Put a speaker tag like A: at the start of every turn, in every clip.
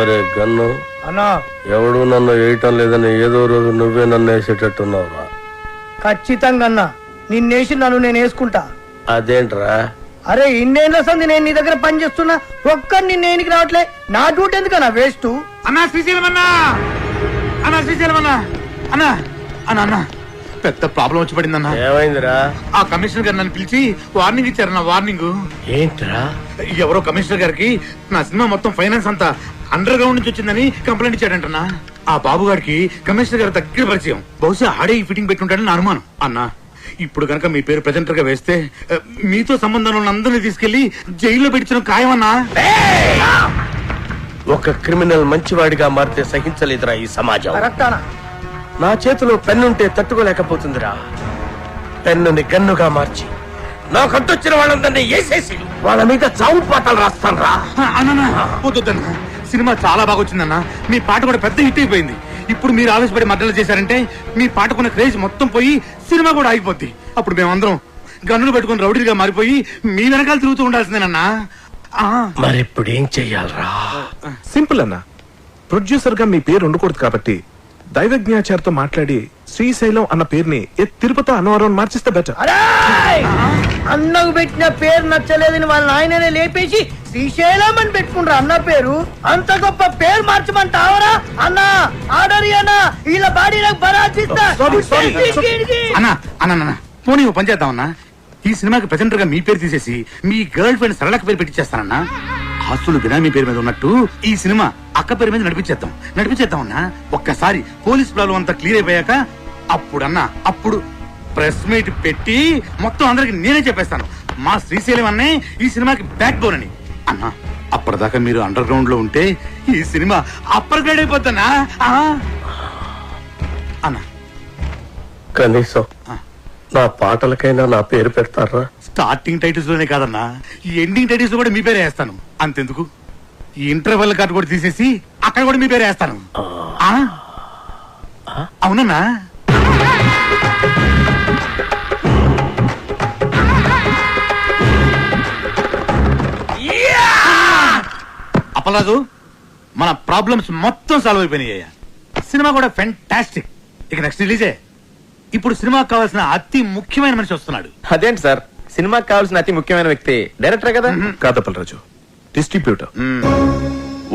A: అరే గన్ను
B: అన్నా
A: ఎవడు నన్ను వేయటం లేదని ఏదో రోజు నువ్వే నన్ను వేసేటట్టున్నావురా.
B: ఖచ్చితంగా అన్నా నిన్నేసి నన్ను నేను వేసుకుంటా.
A: అదేంట్రా?
B: అరే ఇన్నేళ్ల సంది నేను నీ దగ్గర పని చేస్తున్నా, ఒక్కరిని నేనికి రావట్లే. నా డ్యూటీ ఎందుకన్నా వేస్ట్?
C: అన్నా శ్రీశైలం అన్నా, అన్నా శ్రీశైలం అన్నా, అన్నా అన్నా అన్నా పెద్ద ప్రాబ్లం వచ్చి పడిందన్నా.
A: ఏమైందిరా?
C: ఆ కమిషనర్ గారు నన్ను పిలిచి వార్నింగ్ ఇచ్చారన్నా. వార్నింగ్
A: ఏంట్రా?
C: ఎవరో కమిషనర్ గారికి నా సినిమా మొత్తం ఫైనాన్స్ అంతా అండర్ గ్రౌండ్ నుంచి వచ్చిందని కంప్లైంట్ ఇచ్చాడంటన్నా. ఆ బాబు గారికి కమిషనర్ గారి దగ్గర పరిచయం, బహుశా ఆడే ఈ ఫిట్టింగ్ పెట్టుంటాడని నా అనుమానం. అన్నా ఇప్పుడు కనుక మీ పేరు ప్రెజెంటర్ గా వేస్తే మీతో సంబంధం ఉన్న అందరినీ తీసుకెళ్లి జైల్లో పెట్టించడం ఖాయమన్నా.
A: ఒక క్రిమినల్ మంచివాడిగా మారితే సహించలేదురా ఈ సమాజం.
B: కరెక్టానా?
A: నా చేతిలో పెన్నుంటే తట్టుకోలేకపోతుందిరా. పెన్నుని గన్నుగా మార్చి నాకు అడ్డొచ్చిన వాళ్ళందరినీ వేసేసి వాళ్ళ మీద చావు పాటలు రాస్తాను రా.
C: అన్నా వద్దన్నా, సినిమా చాలా బాగా వచ్చిందన్నా. మీ పాట కూడా పెద్ద హిట్ అయిపోయింది. ఇప్పుడు మీరు ఆవేశపడి మద్దతు చేశారంటే మీ పాటకున్న క్రేజ్ మొత్తం పోయి సినిమా కూడా ఆగిపోద్ది. అప్పుడు మేమందరం గన్నులు పెట్టుకుని రౌడీలుగా మారిపోయి మీ వెనకాల తిరుగుతూ ఉండాల్సిందేనన్నా.
A: మరి ఇప్పుడు ఏం చెయ్యాలరా?
D: సింపుల్ అన్న, ప్రొడ్యూసర్ గా మీ పేరు ఉండకూడదు కాబట్టి దైవజ్ఞాచారితో మాట్లాడి శ్రీశైలం అన్న పేరుని తిరుపతి అన్నవరం మార్చిస్తే బెటర్.
B: అరే అన్నకు పెట్టిన పేరు నచ్చలేదని వాళ్ళ నాయననే లేపేసి శ్రీశైలం అని పెట్టుకుంటారు అన్న పేరు. అంత గొప్ప పేరు మార్చమంటావరా అన్నా? ఆర్డర్ అన్నా, వీళ్ళ బాడీలకు బరాచిస్తా.
C: అన్నా అన్నా పోనీ ఓ పని చేద్దామన్నా, ఈ సినిమాకి ప్రెజెంటర్ గా మీ పేరు తీసేసి మీ గర్ల్ ఫ్రెండ్ సరళక పేరు పెట్టించేస్తానన్నా. ఆస్తులు బినామీ పేరు మీద ఉన్నట్టు ఈ సినిమా అక్క పేరు మీద నడిపించేద్దాం అన్నా. ఒక్కసారి పోలీస్ ప్రాబ్లం అంతా క్లియర్ అయిపోయాక అప్పుడు ప్రెస్ మీట్ పెట్టి మొత్తం అందరికి నేనే చెప్పేస్తాను మా శ్రీశైలం అన్నే ఈ సినిమాకి బ్యాక్ బోన్ అని. అన్నా అప్పటిదాకా మీరు అండర్ గ్రౌండ్ లో ఉంటే ఈ సినిమా అప్పర్ గ్రేడ్ అయిపోతానా అన్నా?
A: కనీసం నా పాటలకైనా నా పేరు పెడతారా?
C: స్టార్టింగ్ టైటిల్స్ లోనే కాదన్నా, ఈ ఎండింగ్ టైటిల్స్ లో కూడా మీ పేరే వేస్తాను. అంతెందుకు, ఈ ఇంటర్వెల్ కార్డు కూడా తీసేసి అక్కడ కూడా మీ పేరే వేస్తాను. అవునన్నా? అప్పలరాజు, మన ప్రాబ్లమ్స్ మొత్తం సాల్వ్ అయిపోయినాయ్యా. సినిమా కూడా ఫెంటాస్టిక్. ఇక నెక్స్ట్ రిలీజే. ఇప్పుడు సినిమాకి కావాల్సిన అతి ముఖ్యమైన మనిషి వస్తున్నాడు.
E: అదేంటి సార్, సినిమాకి కావాల్సిన అతి ముఖ్యమైన వ్యక్తి డైరెక్టర్ కదా?
D: కాదప్పలరాజు, డిస్ట్రిబ్యూటర్.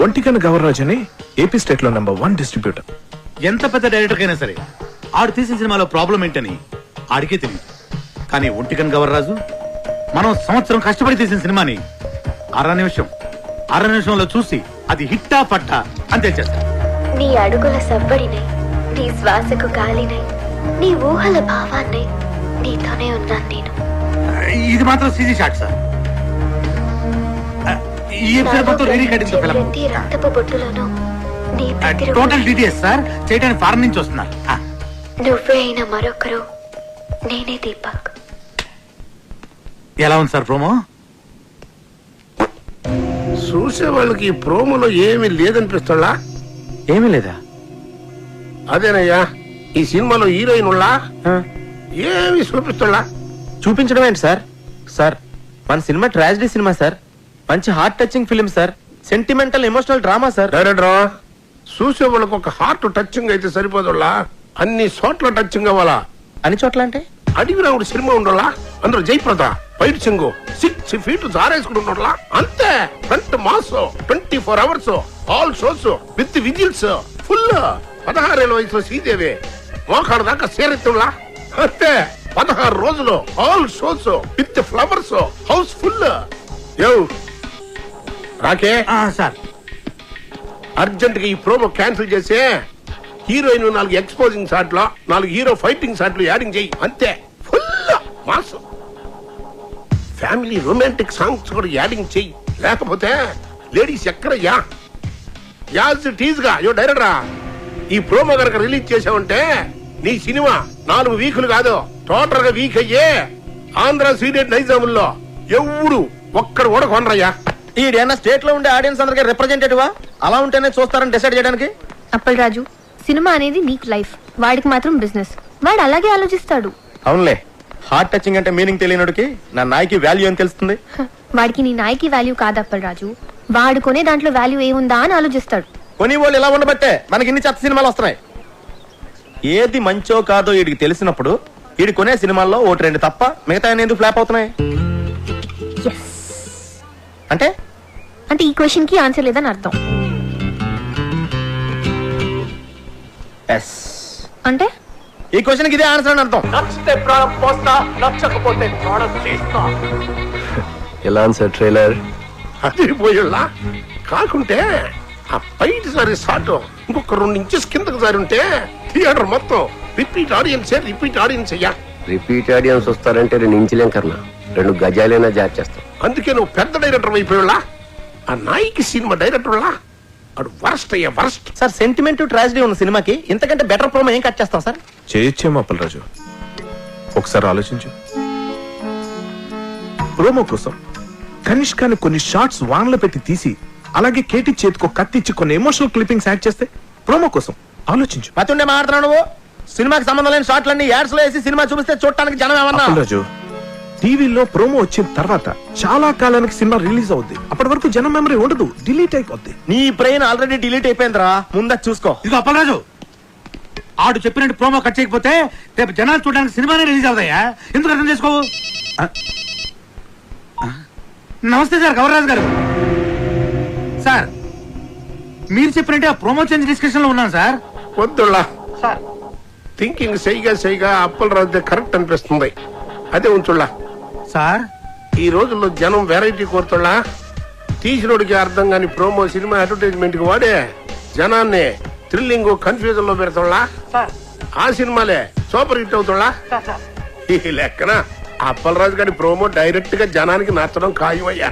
D: ఒంటికన్ గవర్రాజ్ అని ఏపీ స్టేట్ లో #1 డిస్ట్రిబ్యూటర్.
C: ఎంత పెద్ద డైరెక్టర్ అయినా సరే ఆడు తీసిన సినిమాలో ప్రాబ్లం ఏంటని ఆడికే తెలియదు. కానీ ఒంటికన్ గవర్రాజు మనం సంవత్సరం కష్టపడి తీసిన సినిమాని అర నిమిషంలో చూసి అది హిట్టా పట్టా అని తెచ్చేస్తాడు.
F: నీ అడుగుల సవ్వడినై, నీ శ్వాసకు గాలినై, నీ ఊహల భావాన్ని నీతోనే ఉన్నాను నేను.
C: ఇది మాత్రం సీజీ షాట్ సార్. ఈ ఎపిసోడ్ మొత్తం రీ రికార్డింగ్ తో ఫిల్మ్.
F: ప్రతి రక్తపు బొట్టులోనూ నీ ప్రతిరూపం.
C: టోటల్ డీటెయిల్స్ సార్ చేయడానికి ఫారెన్ నుంచి వస్తున్నారు.
F: నువ్వే అయిన మరొకరు నేనే దీపక్.
C: ఎలా ఉంది సార్ ప్రోమో?
G: చూసే వాళ్ళకి ఈ ప్రోమోలో ఏమీ లేదనిపిస్తుందా?
E: ఏమీ లేదా?
G: అదేనయ్యా, ఈ సినిమాలో హీరోయిన్ ఉన్నా ఏమి చూపిస్తుందా?
E: చూపించడం ఏంటి సార్? సార్ మన సినిమా ట్రాజడీ సినిమా సార్, మంచి heart touching film sir, sentimental emotional drama sir.
G: డైరెక్టరా, చూసే వాళ్ళకి ఒక హార్ట్ టచింగ్ అయితే సరిపోదులా, అన్ని చోట్ల టచింగ్ అవ్వాలా.
E: అన్ని చోట్ల అంటే
G: అడివి రావుడు సినిమా ఉండాలా, అందులో జయప్రద ఫైట్ సింగ్ 6 feet జారేసుకుని ఉండాలా. అంతే, front mass 24 hours all shows with whistles full. 16 ఏళ్ల వయసులో శ్రీదేవి మోకాడు దాకా సేరెత్తులా. అంతే, 16 రోజులు all shows with flowers house full. రాకే
C: సార్,
G: అర్జెంట్ గా ఈ ప్రోమో క్యాన్సిల్ చేసి హీరోయిన్ 4 ఎక్స్పోజింగ్ షాట్లు, 4 హీరో ఫైటింగ్ షాట్లు యాడింగ్ చేయి. అంతే, full mass. Family romantic songs కూడా యాడింగ్ చెయ్యి, లేకపోతే లేడీస్ ఎక్కడయ్యా. యాజ్ టీజ్ గా డైరెక్టరా, ఈ ప్రోమో కనుక రిలీజ్ చేసావంటే నీ సినిమా 4 వీకులు కాదు, టోటల్ గా వీక్ అయ్యే ఆంధ్ర సీడెడ్ నైజాముల్లో ఎవడు ఒక్కడు కూడా కొనరయ్యా.
E: ఈడేనా స్టేట్ లో ఉండే ఆడియన్స్ అందరికి రిప్రజెంటేటివా? అలా ఉంటేనే చూస్తారని డిసైడ్ చేయడానికి.
F: అప్పలరాజు, సినిమా అనేది నీకు లైఫ్, వాడికి మాత్రం బిజినెస్. వాడు అలాగే ఆలోచిస్తాడు.
E: అవునులే, హార్ట్ టచింగ్ అంటే మీనింగ్ తెలియనోడికి నా నాయకి వాల్యూ అని తెలుస్తుంది.
F: వాడికి నీ నాయకి వాల్యూ కాదు అప్పలరాజు, వాడుకునే దాంట్లో వాల్యూ ఏముందా అని ఆలోచిస్తాడు.
E: కొని వాళ్ళు ఇలా ఉండబట్టే మనకి ఇన్ని చెత్త సినిమాలు వస్తున్నాయి. ఏది మంచో కాదో వీడికి తెలిసినప్పుడు వీడి కొనే సినిమాల్లో ఒకటి రెండు తప్ప మిగతా ఎందుకు ఫ్లాప్ అవుతున్నాయి? అంటే
F: అంటే ఈ క్వశ్చన్ కి ఆన్సర్ లేదని అర్థం.
E: ఎస్
F: అంటే
E: ఈ క్వశ్చన్ కి ఇదే ఆన్సర్ అని అర్థం.
A: నచ్చితే ప్రాణం పోస్తా, నచ్చకపోతే ప్రాణం తీస్తా.
H: ఎలా సార్ ట్రైలర్?
G: అది పోయేలా కాకుంటే ఆ పైటి సారి షాట్ ఇంకొక 2 ఇంచెస్ కిందకి సారి ఉంటే థియేటర్ మొత్తం రిపీట్ ఆడియన్స్ అయ్యా.
H: రిపీట్ ఆడియన్స్ వస్తారంటే 2 ఇంచులేం కన్నా 2 గజాలైనా జార్ చేస్తాం.
G: అందుకే నువ్వు పెద్ద డైరెక్టర్ అయిపోయేలా. ఆ నాయికి సినిమా డైరెక్టర్లా అడు వరస్ట్ అయ్యా, వరస్ట్.
E: సార్ సెంటిమెంట్ ట్రాజడీ ఉన్న సినిమాకి ఇంతకంటే బెటర్ ప్రోమో ఏం కట్ చేస్తాం సార్?
D: చేయొచ్చేమో అప్పలరాజు, ఒకసారి ఆలోచించు. ప్రోమో కోసం కనిష్కాని కొన్ని షార్ట్స్ వాన్లో పెట్టి తీసి అలాగే కేటీ చేతికో కత్తిచ్చి కొన్ని ఎమోషనల్ క్లిప్పింగ్స్ యాడ్ చేస్తే ప్రోమో కోసం ఆలోచించు.
E: మతుండే మాట్లాడుతున్నావు నువ్వు. సినిమాకి సంబంధం లేని షాట్లన్నీ యాడ్స్ లో వేసి సినిమా చూపిస్తే చూడటానికి జనం ఏమన్నా?
D: అప్పలరాజు, టీవీలో ప్రోమో వచ్చిన తర్వాత చాలా కాలానికి సినిమా రిలీజ్ అవుద్ది. అప్పటి వరకు జనం మెమరీ ఉండదు, డిలీట్ అయిపోద్ది.
E: నీ బ్రెయిన్ ఆల్రెడీ డిలీట్ అయిపోయిందిరా, ముందా చూసుకో.
C: ఇది అప్పలరాజు, ఆడు చెప్పినట్టు ప్రోమో కట్ చేయకపోతే రేపు జనాలు చూడడానికి సినిమానే రిలీజ్ అవుతాయా? ఎందుకు అర్థం చేసుకోవు? నమస్తే సార్, గవర్రాజు గారు. సార్ మీరు చెప్పినట్టే ఆ ప్రోమో చేంజ్ డిస్కషన్ లో ఉన్నాను సార్.
G: వద్దులా
C: సార్
G: థింకింగ్ సైగా అప్పలరాజు కరెక్ట్ అనిపిస్తుంది. అదే ఉంచుళ్ళా.
C: సార్
G: ఈ రోజుల్లో జనం వెరైటీ కోరుతుళ్ళా. తీసినోడికి అర్థం కాని ప్రోమో సినిమా అడ్వర్టైజ్మెంట్ కి వాడే జనాన్ని థ్రిల్లింగ్ కన్ఫ్యూజన్ లో పెడతాళ్ళా. ఆ సినిమాలే సూపర్ హిట్ అవుతాళ్ళా. ఈ లెక్కన అప్పలరాజు గారి ప్రోమో డైరెక్ట్ గా జనానికి నచ్చడం ఖాయమయ్యా.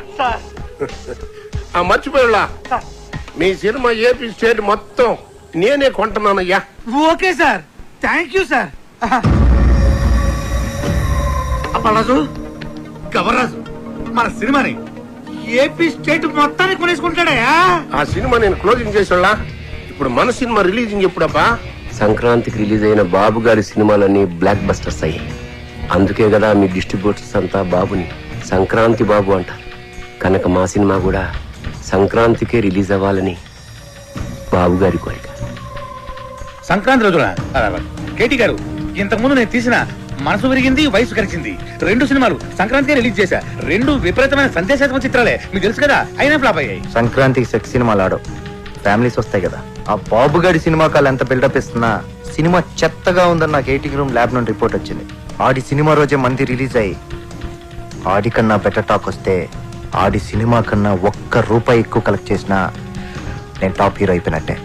G: ఆ మర్చిపోయాళ్ళా, మీ సినిమా ఏపీ స్టేట్ మొత్తం నేనే కొంటున్నానయ్యా.
C: Okay sir, thank you sir. Appalaraju, Gavarraju మన సినిమాని ఏపీ స్టేట్ మొత్తాన్ని కొనేసుకుంటాడయా.
G: ఆ సినిమా నేను క్లోజింగ్ చేసేళ్ళా. ఇప్పుడు మన సినిమా రిలీజింగ్ ఎప్పుడబ్బా?
H: సంక్రాంతికి రిలీజ్ అయిన బాబు గారి సినిమాలన్నీ బ్లాక్ బస్టర్స్ అయ్యాయి. అందుకే కదా మీ డిస్ట్రిబ్యూటర్స్ అంతా బాబుని సంక్రాంతి బాబు అంటారు. కనుక మా సినిమా కూడా సంక్రాంతికే రిలీజ్ అవ్వాలని బాబు గారి కోరిక.
C: సంక్రాంతి రోజున కేటీ గారు, ఇంతకు ముందు నేను తీసిన మనసు విరిగింది వయసు కలిసింది 2 సినిమాలు సంక్రాంతికే రిలీజ్ చేశా. 2 విపరీతమైన సందేశాత్మక చిత్రాలే, మీకు తెలుసు కదా, అయినా ఫ్లాప్ అయ్యాయి.
I: సంక్రాంతికి సెక్స్ సినిమాలు ఆడవు, ఫ్యామిలీస్ వస్తాయి కదా. ఆ బాబుగాడి సినిమా కాల్ ఎంత బిల్డప్ ఇస్తున్నా సినిమా చెత్తగా ఉందని నాకు 80 రూమ్ ల్యాబ్ నుండి రిపోర్ట్ వచ్చింది. ఆడి సినిమా రోజే మంది రిలీజ్ అయ్యి ఆడి కన్నా బెటర్ టాక్ వస్తే ఆడి సినిమా కన్నా ₹1 ఎక్కువ కలెక్ట్ చేసినా నేను టాప్ హీరో అయిపోయినట్టే.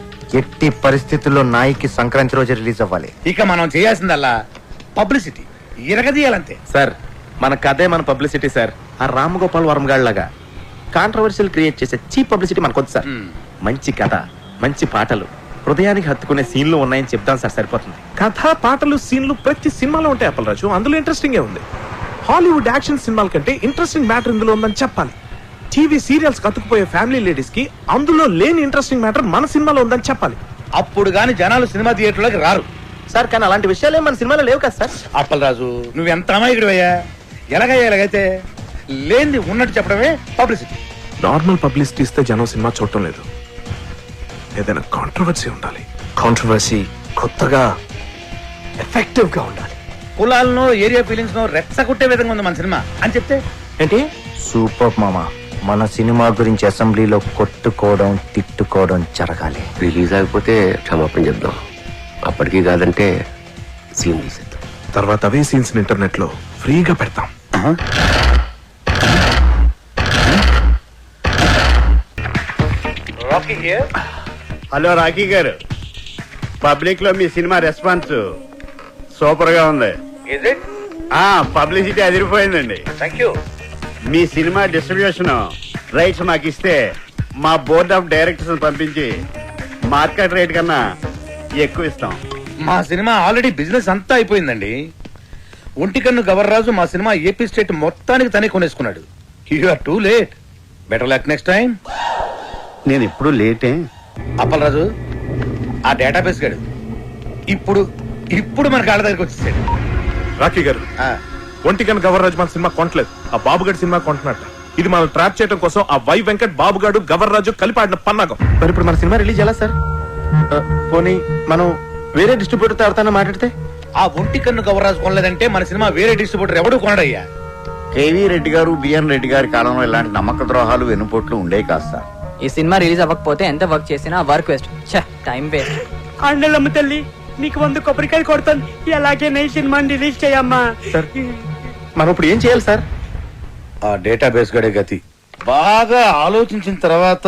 I: ఎట్టి పరిస్థితుల్లో నాయికి సంక్రాంతి రోజే రిలీజ్ అవ్వాలి.
C: ఇక మనం చేయాల్సిందల్లా పబ్లిసిటీ ఇరగదీయాలంతే.
E: సార్ మన కథే మన పబ్లిసిటీ సార్. ఆ రామగోపాల్ వర్మ గాడిలాగా కాంట్రవర్షియల్ క్రియేట్ చేసే చీప్ పబ్లిసిటీ మనకొద్దు సార్. మంచి కథ, మంచి పాటలు, హృదయానికి హత్తుకునే సీన్లు ఉన్నాయని చెప్తాను సార్, సరిపోతుంది.
D: కథ, పాటలు, సీన్లు ప్రతి సినిమాలో ఉంటాయి అప్పలరాజు. అందులో ఇంట్రెస్టింగ్ ఉంది. హాలీవుడ్ యాక్షన్ సినిమాల కంటే ఇంట్రెస్టింగ్ మ్యాటర్ ఇందులో ఉందని చెప్పాలి. టీవీ సీరియల్స్ కతుకుపోయే ఫ్యామిలీ లేడీస్ కి అందులో లేని ఇంట్రెస్టింగ్ మ్యాటర్ మన సినిమాలో ఉందని చెప్పాలి.
C: అప్పుడు గాని జనాలు సినిమా థియేటర్లోకి రారు
E: సార్. కానీ అలాంటి విషయాలు మన సినిమాలో లేవు కదా సార్.
C: అప్పలరాజు, నువ్వెంత అమాయకుడు అయ్యా. ఎలాగైతే లేనిది ఉన్నట్టు చెప్పడమే పబ్లిసిటీ.
D: నార్మల్ పబ్లిసిటీ ఇస్తే జనం సినిమా చూడటం లేదు. ఏదైనా కాంట్రవర్సీ ఉండాలి.
H: కాంట్రవర్సీ కొత్తగా ఎఫెక్టివ్ గా ఉండాలి.
C: కులాలను ఏరియా ఫీలింగ్స్ నో రెచ్చగొట్టే విధంగా ఉంది మన సినిమా అని చెప్తే
E: ఏంటి?
I: సూపర్ మామ, మన సినిమా గురించి అసెంబ్లీలో కొట్టుకోవడం తిట్టుకోవడం జరగాలి.
H: రిలీజ్ అయిపోతే క్షమాపణ చెప్దాం. అప్పటికి కాదంటే సీన్ తీసేద్దాం.
D: తర్వాత అవే సీన్స్ ఇంటర్నెట్ లో ఫ్రీగా పెడతాం.
J: హలో రాకీ గారు, పబ్లిక్ లో మీ సినిమా రెస్పాన్స్ సూపర్ గా ఉంది. పబ్లిసిటీ అదిరిపోయిందండి. మీ సినిమా డిస్ట్రిబ్యూషన్ రైట్స్ మాకు ఇస్తే మా బోర్డ్ ఆఫ్ డైరెక్టర్స్ పంపించి మార్కెట్ రేట్ కన్నా ఎక్కువ ఇస్తాం.
C: మా సినిమా ఆల్రెడీ బిజినెస్ అంతా అయిపోయిందండి. ఒంటికన్ను గవర్రాజు మా సినిమా ఏపీ స్టేట్ మొత్తానికి తనే కొనేసుకున్నాడు. You are too late. Better luck next time.
J: నేను ఎప్పుడు లేటే.
C: అప్పలరాజు, ఆ డేటాబేస్ గాడు ఇప్పుడు మన కాళ్ళ దగ్గరికి వచ్చేసాడు.
D: రాకీ గారు, ఒంటికన్ గవర్రాజు మన సినిమా కొంటలేదు, ఆ బాబుగడి సినిమా కొంటున్నట్ట. ఇది మనం ట్రాప్ చేయడం కోసం ఆ వై వెంకట్ బాబుగాడు గవర్రాజు కలిపి ఆడిన పన్నాగం.
E: మరి ఇప్పుడు మన సినిమా రిలీజ్ ఎలా సార్? పోనీ మనం వేరే డిస్ట్రిబ్యూటర్ తో ఎవరితో మాట్లాడితే?
C: ఆ ఒంటి కన్ను గవర్రాజు కొనలేదంటే మన సినిమా వేరే డిస్ట్రిబ్యూటర్ ఎవడు కొనడయ్యా.
J: కేవీ రెడ్డి గారు, బిఎన్ రెడ్డి గారి కాలంలో ఇలాంటి నమ్మక ద్రోహాలు వెనుపోట్లు ఉండే కాదు సార్.
K: ఈ సినిమా రిలీజ్ అవ్వకపోతే ఎంత వర్క్ చేసినా వర్క్ వేస్ట్, టైం వేస్ట్.
B: అండలమ్మ తల్లి నీకు 100 కొబ్బరికాయలు కొడతాను. ఎలాగే నీ సినిమాని రిలీజ్ చేయమ్మా.
E: సార్ మనం ఇప్పుడు ఏం చేయాలి సార్?
C: ఆ డేటాబేస్ గడే గతి. బాగా ఆలోచించిన తర్వాత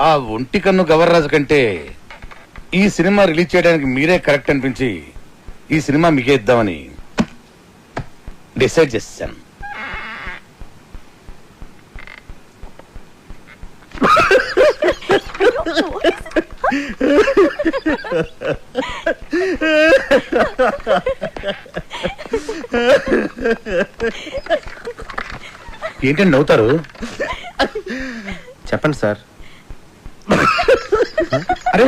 C: ఆ ఒంటి కన్ను గవర్రాజు కంటే ఈ సినిమా రిలీజ్ చేయడానికి మీరే కరెక్ట్ అనిపించి ఈ సినిమా మీకే ఇద్దామని డిసైడ్ చేశాను. ఏంటండి నవ్వుతారు?
E: చెప్పండి సార్.
C: అరే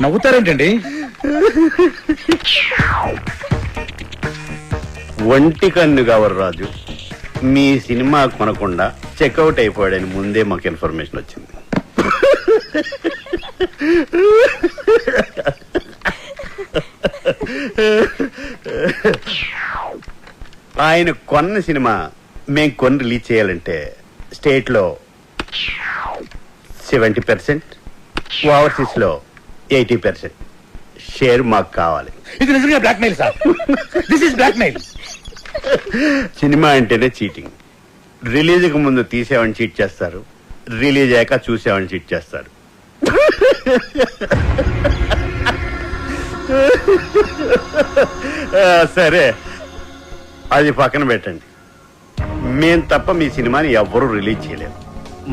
C: నవ్వుతారేంటండి?
J: ఒంటి కన్ను గవర్రాజు మీ సినిమా కొనకుండా చెక్అవుట్ అయిపోయాడని ముందే మాకు ఇన్ఫర్మేషన్ వచ్చింది. ఆయన కొన్న సినిమా మేము కొని రిలీజ్ చేయాలంటే స్టేట్ లో 70%, ఓవర్సీస్ లో 80% షేర్ మాకు కావాలి.
C: ఇది నిజంగా blackmail sir. This is blackmail.
J: Cinema అంటేనే చీటింగ్. రిలీజ్ కు ముందు తీసేవాడిని చీట్ చేస్తారు, రిలీజ్ అయ్యాక చూసేవాడిని చీట్ చేస్తారు. సరే అది పక్కన పెట్టండి. మేం తప్ప మీ సినిమాని ఎవ్వరూ రిలీజ్ చేయలేరు.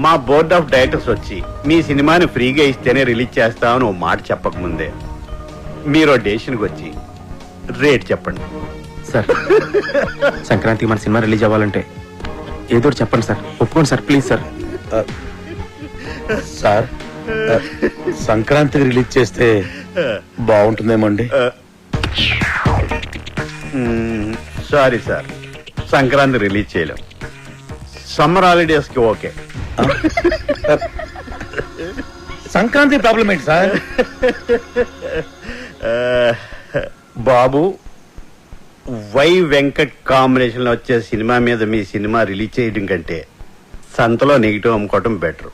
J: మా బోర్డ్ ఆఫ్ డైరెక్టర్స్ వచ్చి మీ సినిమాని ఫ్రీగా ఇస్తేనే రిలీజ్ చేస్తామని ఓ మాట చెప్పకముందే మీరు డెసిషన్కి వచ్చి రేట్ చెప్పండి.
E: సార్ సంక్రాంతికి మన సినిమా రిలీజ్ అవ్వాలంటే ఏదో చెప్పండి సార్. ఒప్పుకోండి సార్, ప్లీజ్ సార్.
C: సార్ సంక్రాంతికి రిలీజ్ చేస్తే బాగుంటుందేమో అండి.
J: సారీ సార్, సంక్రాంతి రిలీజ్ చేయలేం. సమ్మర్ హాలిడేస్ కి ఓకే.
C: సంక్రాంతి ప్రాబ్లం ఏంటి సార్?
J: బాబు, వై వెంకట్ కాంబినేషన్ లో వచ్చే సినిమా మీద మీ సినిమా రిలీజ్ చేయడం కంటే సంతలో నెగిటివ్ అమ్ముకోవటం బెటర్.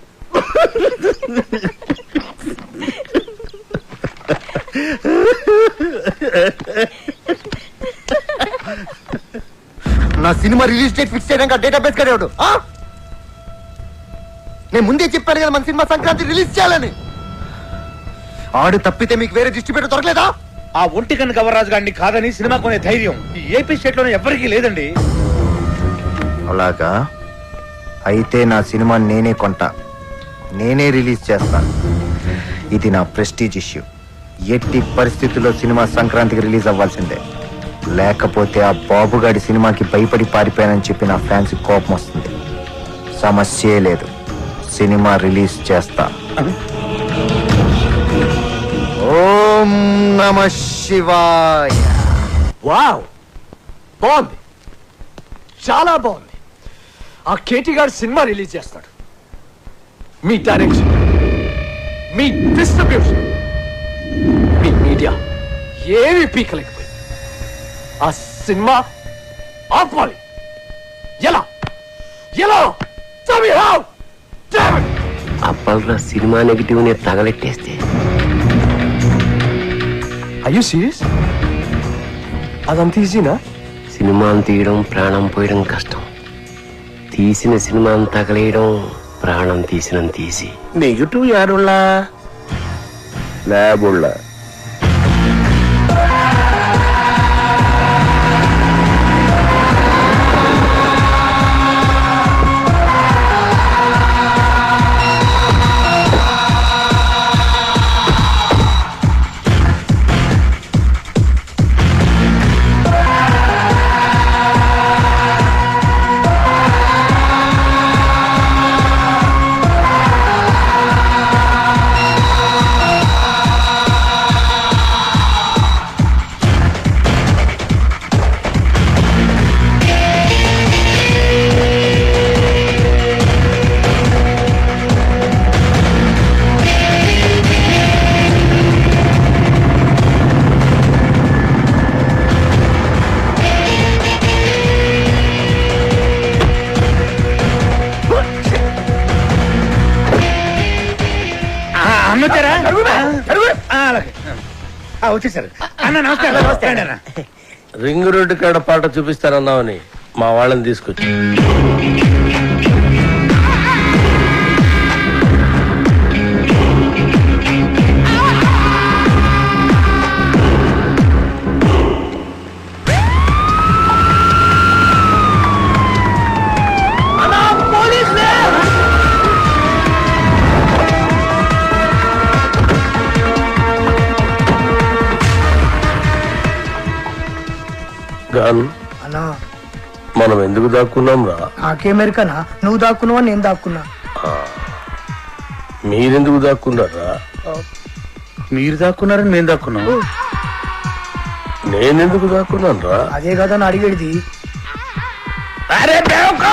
I: నా సినిమా రిలీజ్ డేట్ ఫిక్స్ చేయడానికి డేటాబేస్ కడేవాడు. నేను ముందే చెప్పాను కదా మన సినిమా సంక్రాంతి రిలీజ్ చేయాలని. ఆడు తప్పితే మీకు వేరే డిస్ట్రిబ్యూటర్ దొరకలేదా?
C: ఆ ఒంటి కన్ను గవర్రాజు గారిని కాదని సినిమా కొనే ధైర్యం ఈ ఏపీ స్టేట్ లోనే ఎవరికీ లేదండి.
I: అలాగా అయితే నా సినిమా నేనే కొంటా, నేనే రిలీజ్ చేస్తా. ఇది నా ప్రెస్టీజ్ ఇష్యూ. ఎట్టి పరిస్థితుల్లో సినిమా సంక్రాంతికి రిలీజ్ అవ్వాల్సిందే. లేకపోతే ఆ బాబుగాడి సినిమాకి భయపడి పారిపోయానని చెప్పి నా ఫ్యాన్స్ కోపం వస్తుంది. సమస్యే లేదు, సినిమా రిలీజ్ చేస్తా. ఓం నమః శివాయ.
A: వావ్, బాగుంది, చాలా బాగుంది. ఆ కేటీ గారు సినిమా రిలీజ్ చేస్తాడు. మీ డైరెక్షన్, మీ డిస్ట్రిబ్యూషన్, మీ మీడియా ఏమి పీకలేకపోయింది. ఆ సినిమా ఆపాలి. ఎలా ఎలా
H: అప్పల్రా సినిమా నెగిటివ్ ని తగలెట్టేస్తే.
A: అయ్యో సీరియస్? అదంత ఈజీనా?
H: సినిమాను తీయడం ప్రాణం పోయడం కష్టం. తీసిన సినిమాను తగలేయడం ప్రాణం తీసినంత తీసి.
G: నెగిటివ్ యారుళ్ళ
H: ల్యాబుళ్ళ
C: అన్న వచ్చారా? అలాగే. వచ్చేసారు అన్న. నమస్తే అన్న.
A: రింగు రోడ్డు కాడ పాట చూపిస్తానన్నావని మా వాళ్ళని తీసుకొచ్చి గాను
B: అన్నా
A: మనం ఎందుకు దాక్కున్నాం రా?
B: నాకేమెరికనా నువ్వు దాక్కున్నావా నేను దాక్కున్నా?
A: మీరెందుకు దాక్కున్నారా?
C: మీరు దాక్కున్నారని మేము దాక్కున్నాం.
A: నేనెందుకు దాక్కున్నాను రా?
B: అదే కదా అని అడిగేది.
A: అరే